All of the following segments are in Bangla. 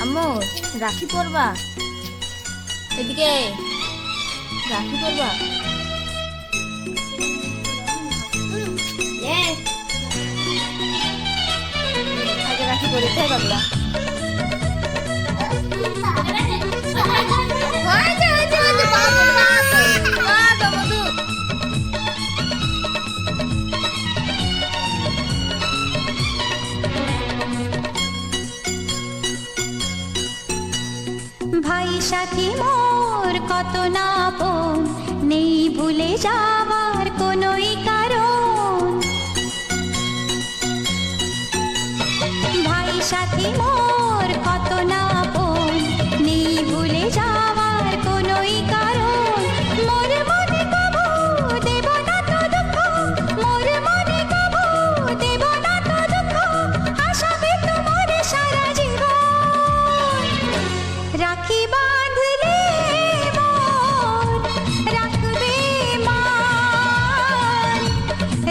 আম্মু রাখি পরবা? এদিকে রাখি পরবা? আগে রাখি পরিতে পারলা। ভাই সাথী মোর কত না আপন, নেই ভুলে যাবার কোনোই কারণ। ভাই সাথী মোর কত না আপন, নেই ভুলে যাবার কোনোই কারণ। মোর মনে কবু দেব না তো দুঃখ, মোর মনে কবু দেব না তো দুঃখ, আশাবে তোমার সারা জীবন। রাখি বাঁধলে মোর রাখবে মান,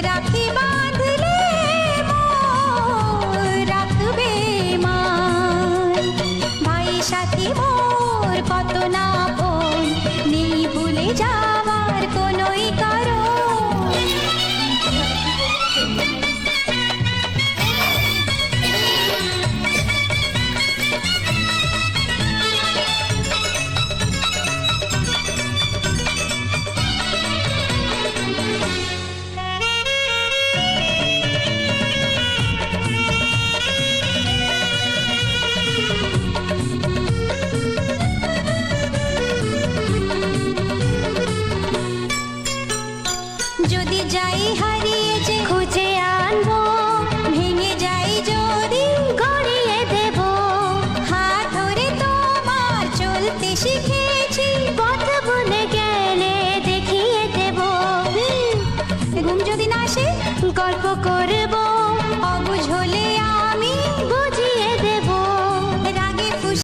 রাখি বাঁধলে মোর রাখবে মান। ভাই সাথী মোর কত না আপন, নেই ভুলে যাওয়ার কোনোই কারণ। যদি যাই হারিয়ে যে খুঁজে আনবো, ভেঙে যাই যদি গড়িয়ে দেব। হাত ধরে তোমার চলতে শিখেছি, পথ